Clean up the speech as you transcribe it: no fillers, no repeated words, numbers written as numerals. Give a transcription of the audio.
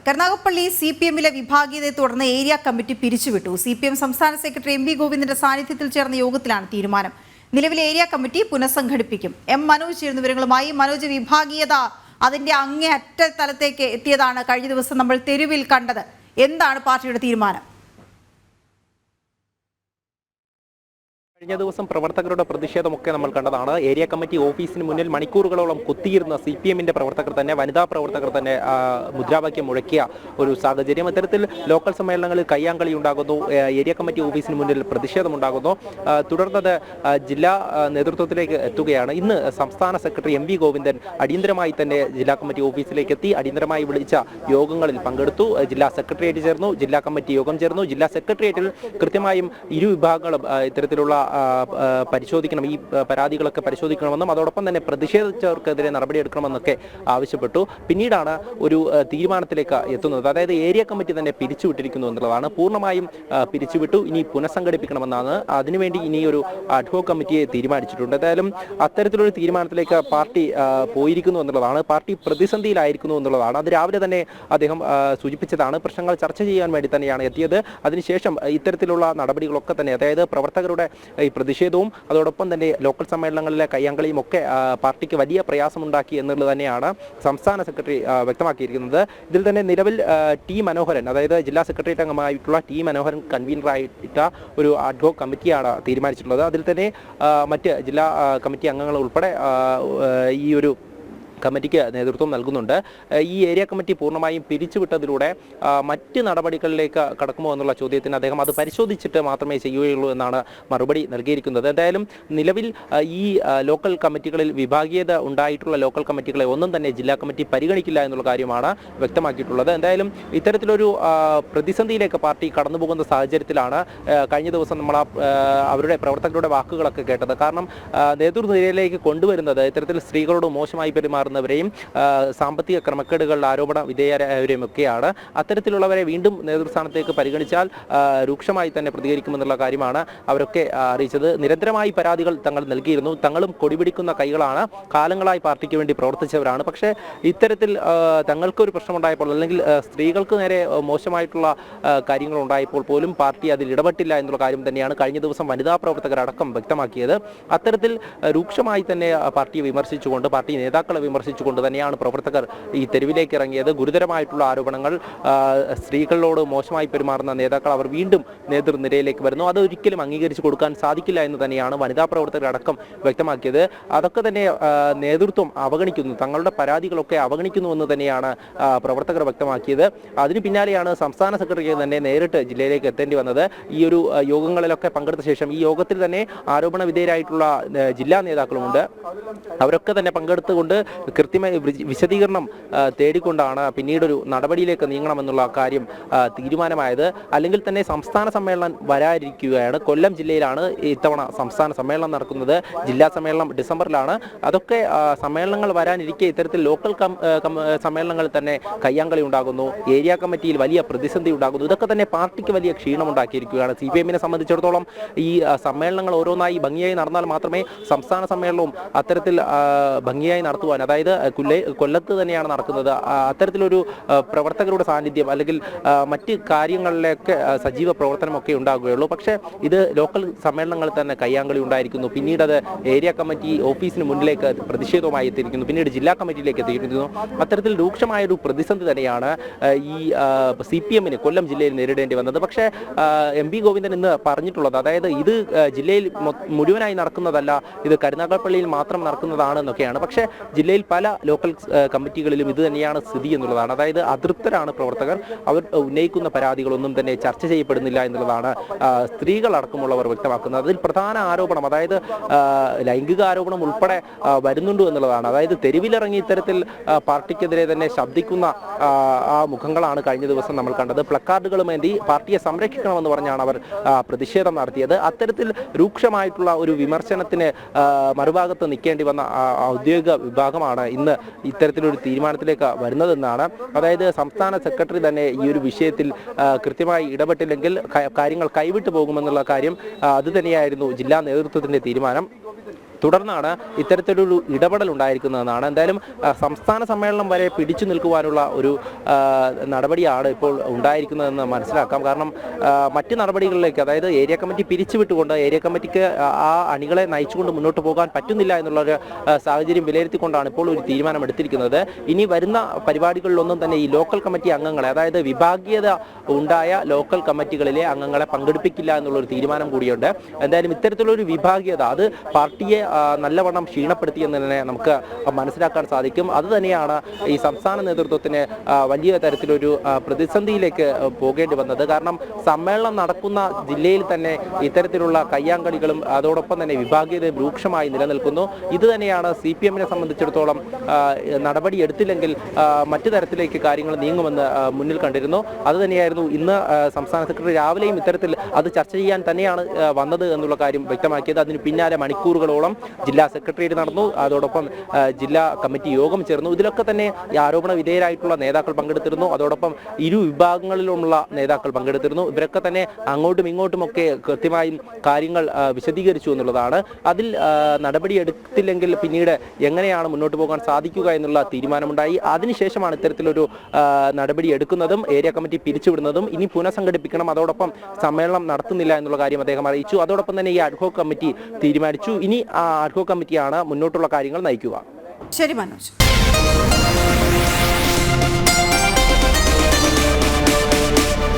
കരുനാഗപ്പള്ളി CPM-ലെ വിഭാഗീയതയെ തുടർന്ന് area committee പിരിച്ചുവിട്ടു. CPM സംസ്ഥാന സെക്രട്ടറി MV ഗോവിന്ദന്റെ സാന്നിധ്യത്തിൽ ചേർന്ന യോഗത്തിലാണ് തീരുമാനം. നിലവിലെ ഏരിയ കമ്മിറ്റി പുനഃസംഘടിപ്പിക്കും. മനോജ് ചേരുന്ന വിവരങ്ങളുമായി. മനോജ്, വിഭാഗീയത അതിന്റെ അങ്ങേയറ്റ തലത്തേക്ക് എത്തിയതാണ് കഴിഞ്ഞ ദിവസം നമ്മൾ തെരുവിൽ കണ്ടത്. എന്താണ് പാർട്ടിയുടെ തീരുമാനം? കഴിഞ്ഞ ദിവസം പ്രവർത്തകരുടെ പ്രതിഷേധമൊക്കെ നമ്മൾ കണ്ടതാണ്. ഏരിയ കമ്മിറ്റി ഓഫീസിന് മുന്നിൽ മണിക്കൂറുകളോളം കുത്തിയിരുന്ന CPM-ന്റെ പ്രവർത്തകർ തന്നെ, വനിതാ പ്രവർത്തകർ തന്നെ മുദ്രാവാക്യം മുഴക്കിയ ഒരു സാഹചര്യം. ഇത്തരത്തിൽ ലോക്കൽ സമ്മേളനങ്ങളിൽ കയ്യാങ്കളി ഉണ്ടാകുന്നു, ഏരിയ കമ്മിറ്റി ഓഫീസിന് മുന്നിൽ പ്രതിഷേധമുണ്ടാകുന്നു. തുടർന്നത് ജില്ലാ നേതൃത്വത്തിലേക്ക് എത്തുകയാണ്. ഇന്ന് സംസ്ഥാന സെക്രട്ടറി MV ഗോവിന്ദൻ അടിയന്തരമായി തന്നെ ജില്ലാ കമ്മിറ്റി ഓഫീസിലേക്ക് എത്തി. അടിയന്തരമായി വിളിച്ച യോഗങ്ങളിൽ പങ്കെടുത്തു. ജില്ലാ സെക്രട്ടേറിയറ്റ് ചേർന്നു, ജില്ലാ കമ്മിറ്റി യോഗം ചേർന്നു. ജില്ലാ സെക്രട്ടേറിയറ്റിൽ കൃത്യമായും ഇരു വിഭാഗങ്ങളും ഇത്തരത്തിലുള്ള പരിശോധിക്കണം, ഈ പരാതികളൊക്കെ പരിശോധിക്കണമെന്നും അതോടൊപ്പം തന്നെ പ്രതിഷേധിച്ചവർക്കെതിരെ നടപടിയെടുക്കണമെന്നൊക്കെ ആവശ്യപ്പെട്ടു. പിന്നീടാണ് ഒരു തീരുമാനത്തിലേക്ക് എത്തുന്നത്. അതായത് ഏരിയ കമ്മിറ്റി തന്നെ പിരിച്ചുവിട്ടിരിക്കുന്നു എന്നുള്ളതാണ്. പൂർണ്ണമായും പിരിച്ചുവിട്ടു. ഇനി പുനഃസംഘടിപ്പിക്കണമെന്നാണ്. അതിനുവേണ്ടി ഇനിയൊരു അഡ്ഹോക് കമ്മിറ്റിയെ തീരുമാനിച്ചിട്ടുണ്ട്. എന്തായാലും അത്തരത്തിലൊരു തീരുമാനത്തിലേക്ക് പാർട്ടി പോയിരിക്കുന്നു എന്നുള്ളതാണ്. പാർട്ടി പ്രതിസന്ധിയിലായിരിക്കുന്നു എന്നുള്ളതാണ്. അത് രാവിലെ തന്നെ അദ്ദേഹം സൂചിപ്പിച്ചതാണ്. പ്രശ്നങ്ങൾ ചർച്ച ചെയ്യാൻ വേണ്ടി തന്നെയാണ് എത്തിയത്. അതിനുശേഷം ഇത്തരത്തിലുള്ള നടപടികളൊക്കെ തന്നെ, അതായത് പ്രവർത്തകരുടെ ഈ പ്രതിഷേധവും അതോടൊപ്പം തന്നെ ലോക്കൽ സമ്മേളനങ്ങളിലെ കയ്യാങ്കളിയും ഒക്കെ പാർട്ടിക്ക് വലിയ പ്രയാസമുണ്ടാക്കി എന്നുള്ളത് തന്നെയാണ് സംസ്ഥാന സെക്രട്ടറി വ്യക്തമാക്കിയിരിക്കുന്നത്. ഇതിൽ തന്നെ നിലവിൽ ടി മനോഹരൻ, അതായത് ജില്ലാ സെക്രട്ടേറിയറ്റ് അംഗമായിട്ടുള്ള ടി മനോഹരൻ കൺവീനറായിട്ട ഒരു അഡ്ഹോക് കമ്മിറ്റിയാണ് തീരുമാനിച്ചിട്ടുള്ളത്. അതിൽ തന്നെ മറ്റ് ജില്ലാ കമ്മിറ്റി അംഗങ്ങൾ ഉൾപ്പെടെ ഈ ഒരു കമ്മിറ്റിക്ക് നേതൃത്വം നൽകുന്നുണ്ട്. ഈ ഏരിയ കമ്മിറ്റി പൂർണ്ണമായും പിരിച്ചുവിട്ടതിലൂടെ മറ്റ് നടപടികളിലേക്ക് കടക്കുമോ എന്നുള്ള ചോദ്യത്തിന് അദ്ദേഹം അത് പരിശോധിച്ചിട്ട് മാത്രമേ ചെയ്യുകയുള്ളൂ എന്നാണ് മറുപടി നൽകിയിരിക്കുന്നത്. എന്തായാലും നിലവിൽ ഈ ലോക്കൽ കമ്മിറ്റികളിൽ വിഭാഗീയത ഉണ്ടായിട്ടുള്ള ലോക്കൽ കമ്മിറ്റികളെ ഒന്നും തന്നെ ജില്ലാ കമ്മിറ്റി പരിഗണിക്കില്ല എന്നുള്ള കാര്യമാണ് വ്യക്തമാക്കിയിട്ടുള്ളത്. എന്തായാലും ഇത്തരത്തിലൊരു പ്രതിസന്ധിയിലേക്ക് പാർട്ടി കടന്നുപോകുന്ന സാഹചര്യത്തിലാണ് കഴിഞ്ഞ ദിവസം നമ്മൾ അവരുടെ പ്രവർത്തകരുടെ വാക്കുകളൊക്കെ കേട്ടത്. കാരണം നേതൃനിരയിലേക്ക് കൊണ്ടുവരുന്നത് ഇത്തരത്തിൽ സ്ത്രീകളോട് മോശമായി പെരുമാറുന്ന വരെയും സാമ്പത്തിക ക്രമക്കേടുകളുടെ ആരോപണ വിധേയരായവരെയും ഒക്കെയാണ്. അത്തരത്തിലുള്ളവരെ വീണ്ടും നേതൃസ്ഥാനത്തേക്ക് പരിഗണിച്ചാൽ രൂക്ഷമായി തന്നെ പ്രതികരിക്കുമെന്നുള്ള കാര്യമാണ് അവരൊക്കെ അറിയിച്ചത്. നിരന്തരമായി പരാതികൾ തങ്ങൾ നൽകിയിരുന്നു. തങ്ങളും കൊടിപിടിക്കുന്ന കൈകളാണ്, കാലങ്ങളായി പാർട്ടിക്ക് വേണ്ടി പ്രവർത്തിച്ചവരാണ്. പക്ഷേ ഇത്തരത്തിൽ തങ്ങൾക്കൊരു പ്രശ്നമുണ്ടായപ്പോൾ, അല്ലെങ്കിൽ സ്ത്രീകൾക്ക് നേരെ മോശമായിട്ടുള്ള കാര്യങ്ങൾ ഉണ്ടായപ്പോൾ പോലും പാർട്ടി അതിൽ ഇടപെട്ടില്ല എന്നുള്ള കാര്യം തന്നെയാണ് കഴിഞ്ഞ ദിവസം വനിതാ പ്രവർത്തകരടക്കം വ്യക്തമാക്കിയത്. അത്തരത്തിൽ രൂക്ഷമായി തന്നെ പാർട്ടിയെ വിമർശിച്ചുകൊണ്ട്, പാർട്ടി നേതാക്കളെ വിമർശിച്ചുകൊണ്ട് തന്നെയാണ് പ്രവർത്തകർ ഈ തെരുവിലേക്ക് ഇറങ്ങിയത്. ഗുരുതരമായിട്ടുള്ള ആരോപണങ്ങൾ, സ്ത്രീകളോട് മോശമായി പെരുമാറുന്ന നേതാക്കൾ അവർ വീണ്ടും നേതൃനിരയിലേക്ക് വരുന്നു. അത് ഒരിക്കലും അംഗീകരിച്ചു കൊടുക്കാൻ സാധിക്കില്ല എന്ന് തന്നെയാണ് വനിതാ പ്രവർത്തകരടക്കം വ്യക്തമാക്കിയത്. അതൊക്കെ തന്നെ നേതൃത്വം അവഗണിക്കുന്നു, തങ്ങളുടെ പരാതികളൊക്കെ അവഗണിക്കുന്നു എന്ന് തന്നെയാണ് പ്രവർത്തകർ വ്യക്തമാക്കിയത്. അതിന് പിന്നാലെയാണ് സംസ്ഥാന സെക്രട്ടറിക്ക് തന്നെ നേരിട്ട് ജില്ലയിലേക്ക് എത്തേണ്ടി വന്നത്. ഈ ഒരു യോഗങ്ങളിലൊക്കെ പങ്കെടുത്ത ശേഷം ഈ യോഗത്തിൽ തന്നെ ആരോപണ വിധേയരായിട്ടുള്ള ജില്ലാ നേതാക്കളുമുണ്ട്. അവരൊക്കെ തന്നെ പങ്കെടുത്തുകൊണ്ട് കൃത്യമായ വിശദീകരണം തേടിക്കൊണ്ടാണ് പിന്നീടൊരു നടപടിയിലേക്ക് നീങ്ങണമെന്നുള്ള കാര്യം തീരുമാനമായത്. അല്ലെങ്കിൽ തന്നെ സംസ്ഥാന സമ്മേളനം വരാനിരിക്കുകയാണ്. കൊല്ലം ജില്ലയിലാണ് ഇത്തവണ സംസ്ഥാന സമ്മേളനം നടക്കുന്നത്. ജില്ലാ സമ്മേളനം ഡിസംബറിലാണ്. അതൊക്കെ സമ്മേളനങ്ങൾ വരാനിരിക്കെ ഇത്തരത്തിൽ ലോക്കൽ സമ്മേളനങ്ങളിൽ തന്നെ കയ്യാങ്കളി ഉണ്ടാകുന്നു, ഏരിയ കമ്മിറ്റിയിൽ വലിയ പ്രതിസന്ധി ഉണ്ടാകുന്നു. ഇതൊക്കെ തന്നെ പാർട്ടിക്ക് വലിയ ക്ഷീണമുണ്ടാക്കിയിരിക്കുകയാണ്. CPM-നെ സംബന്ധിച്ചിടത്തോളം ഈ സമ്മേളനങ്ങൾ ഓരോന്നായി ഭംഗിയായി നടന്നാൽ മാത്രമേ സംസ്ഥാന സമ്മേളനവും അത്തരത്തിൽ ഭംഗിയായി നടത്തുവാൻ, അതായത് കൊല്ലത്ത് തന്നെയാണ് നടക്കുന്നത്, അത്തരത്തിലൊരു പ്രവർത്തകരുടെ സാന്നിധ്യം അല്ലെങ്കിൽ മറ്റ് കാര്യങ്ങളിലൊക്കെ സജീവ പ്രവർത്തനമൊക്കെ ഉണ്ടാകുകയുള്ളൂ. പക്ഷേ ഇത് ലോക്കൽ സമ്മേളനങ്ങളിൽ തന്നെ കയ്യാങ്കളി ഉണ്ടായിരിക്കുന്നു. പിന്നീട് അത് ഏരിയ കമ്മിറ്റി ഓഫീസിന് മുന്നിലേക്ക് പ്രതിഷേധവുമായി എത്തിയിരിക്കുന്നു. പിന്നീട് ജില്ലാ കമ്മിറ്റിയിലേക്ക് എത്തിയിരിക്കുന്നു. അത്തരത്തിൽ രൂക്ഷമായൊരു പ്രതിസന്ധി തന്നെയാണ് ഈ CPM-ന് കൊല്ലം ജില്ലയിൽ നേരിടേണ്ടി വന്നത്. പക്ഷേ MV ഗോവിന്ദൻ ഇന്ന് പറഞ്ഞിട്ടുള്ളത്, അതായത് ഇത് ജില്ലയിൽ മുഴുവനായി നടക്കുന്നതല്ല, ഇത് കരുനാഗപ്പള്ളിയിൽ മാത്രം നടക്കുന്നതാണ് എന്നൊക്കെയാണ്. പക്ഷേ ജില്ലയിൽ പല ലോക്കൽ കമ്മിറ്റികളിലും ഇത് തന്നെയാണ് സ്ഥിതി എന്നുള്ളതാണ്. അതായത് അതൃപ്തരാണ് പ്രവർത്തകർ. അവർ ഉന്നയിക്കുന്ന പരാതികളൊന്നും തന്നെ ചർച്ച ചെയ്യപ്പെടുന്നില്ല എന്നുള്ളതാണ് സ്ത്രീകളടക്കമുള്ളവർ വ്യക്തമാക്കുന്നത്. അതിൽ പ്രധാന ആരോപണം, അതായത് ലൈംഗിക ആരോപണം ഉൾപ്പെടെ വരുന്നുണ്ട് എന്നുള്ളതാണ്. അതായത് തെരുവിലിറങ്ങി ഇത്തരത്തിൽ പാർട്ടിക്കെതിരെ തന്നെ ശബ്ദിക്കുന്ന ആ മുഖങ്ങളാണ് കഴിഞ്ഞ ദിവസം നമ്മൾ കണ്ടത്. പ്ലക്കാർഡുകളുമേന്തി പാർട്ടിയെ സംരക്ഷിക്കണമെന്ന് പറഞ്ഞാണ് അവർ പ്രതിഷേധം നടത്തിയത്. അത്തരത്തിൽ രൂക്ഷമായിട്ടുള്ള ഒരു വിമർശനത്തിന് മറുഭാഗത്ത് നിൽക്കേണ്ടി വന്ന ഔദ്യോഗിക വിഭാഗമാണ് ഇന്ന് ഇത്തരത്തിലൊരു തീരുമാനത്തിലേക്ക് വരുന്നതെന്നാണ്. അതായത് സംസ്ഥാന സെക്രട്ടറി തന്നെ ഈ ഒരു വിഷയത്തിൽ കൃത്യമായി ഇടപെട്ടില്ലെങ്കിൽ കാര്യങ്ങൾ കൈവിട്ടു പോകുമെന്നുള്ള കാര്യം അത് തന്നെയായിരുന്നു ജില്ലാ നേതൃത്വത്തിന്റെ തീരുമാനം. തുടർന്നാണ് ഇത്തരത്തിലൊരു ഇടപെടൽ ഉണ്ടായിരിക്കുന്നതെന്നാണ്. എന്തായാലും സംസ്ഥാന സമ്മേളനം വരെ പിടിച്ചു നിൽക്കുവാനുള്ള ഒരു നടപടിയാണ് ഇപ്പോൾ ഉണ്ടായിരിക്കുന്നതെന്ന് മനസ്സിലാക്കാം. കാരണം മറ്റ് നടപടികളിലേക്ക്, അതായത് ഏരിയ കമ്മിറ്റി പിരിച്ചുവിട്ടുകൊണ്ട് ഏരിയ കമ്മിറ്റിക്ക് ആ അണികളെ നയിച്ചുകൊണ്ട് മുന്നോട്ട് പോകാൻ പറ്റുന്നില്ല എന്നുള്ളൊരു സാഹചര്യം വിലയിരുത്തിക്കൊണ്ടാണ് ഇപ്പോൾ ഒരു തീരുമാനം എടുത്തിരിക്കുന്നത്. ഇനി വരുന്ന പരിപാടികളിലൊന്നും തന്നെ ഈ ലോക്കൽ കമ്മിറ്റി അംഗങ്ങളെ, അതായത് വിഭാഗീയത ഉണ്ടായ ലോക്കൽ കമ്മിറ്റികളിലെ അംഗങ്ങളെ പങ്കെടുപ്പിക്കില്ല എന്നുള്ളൊരു തീരുമാനം കൂടിയുണ്ട്. എന്തായാലും ഇത്തരത്തിലൊരു വിഭാഗീയത അത് പാർട്ടിയെ നല്ലവണ്ണം ക്ഷീണപ്പെടുത്തിയെന്ന് തന്നെ നമുക്ക് മനസ്സിലാക്കാൻ സാധിക്കും. അത് തന്നെയാണ് ഈ സംസ്ഥാന നേതൃത്വത്തിന് വലിയ തരത്തിലൊരു പ്രതിസന്ധിയിലേക്ക് പോകേണ്ടി വന്നത്. കാരണം സമ്മേളനം നടക്കുന്ന ജില്ലയിൽ തന്നെ ഇത്തരത്തിലുള്ള കയ്യാങ്കളികളും അതോടൊപ്പം തന്നെ വിഭാഗീയതയും രൂക്ഷമായി നിലനിൽക്കുന്നു. ഇത് തന്നെയാണ് CPM-നെ സംബന്ധിച്ചിടത്തോളം നടപടി എടുത്തില്ലെങ്കിൽ മറ്റു തരത്തിലേക്ക് കാര്യങ്ങൾ നീങ്ങുമെന്ന് മുന്നിൽ കണ്ടിരുന്നു. അത് തന്നെയായിരുന്നു ഇന്ന് സംസ്ഥാന സെക്രട്ടറി രാവിലെയും ഇത്തരത്തിൽ അത് ചർച്ച ചെയ്യാൻ തന്നെയാണ് വന്നത് എന്നുള്ള കാര്യം വ്യക്തമാക്കിയത്. അതിന് പിന്നാലെ മണിക്കൂറുകളോളം ജില്ലാ സെക്രട്ടേറിയറ്റ് നടന്നു. അതോടൊപ്പം ജില്ലാ കമ്മിറ്റി യോഗം ചേർന്നു. ഇതിലൊക്കെ തന്നെ ഈ ആരോപണ വിധേയരായിട്ടുള്ള നേതാക്കൾ പങ്കെടുത്തിരുന്നു. അതോടൊപ്പം ഇരു വിഭാഗങ്ങളിലുമുള്ള നേതാക്കൾ പങ്കെടുത്തിരുന്നു. ഇവരൊക്കെ തന്നെ അങ്ങോട്ടും ഇങ്ങോട്ടുമൊക്കെ കൃത്യമായും കാര്യങ്ങൾ വിശദീകരിച്ചു എന്നുള്ളതാണ്. അതിൽ നടപടിയെടുത്തില്ലെങ്കിൽ പിന്നീട് എങ്ങനെയാണ് മുന്നോട്ട് പോകാൻ സാധിക്കുക എന്നുള്ള തീരുമാനമുണ്ടായി. അതിനുശേഷമാണ് ഇത്തരത്തിലൊരു നടപടി എടുക്കുന്നതും ഏരിയ കമ്മിറ്റി പിരിച്ചുവിടുന്നതും. ഇനി പുനഃസംഘടിപ്പിക്കണം, അതോടൊപ്പം സമ്മേളനം നടത്തുന്നില്ല എന്നുള്ള കാര്യം അദ്ദേഹം അറിയിച്ചു. അതോടൊപ്പം തന്നെ ഈ അഡ്ഹോക് കമ്മിറ്റി തീരുമാനിച്ചു. ഇനി ആ അഡ്ഹോക് കമ്മിറ്റിയാണ് മുന്നോട്ടുള്ള കാര്യങ്ങൾ നയിക്കുക. ശരി മനോജ്.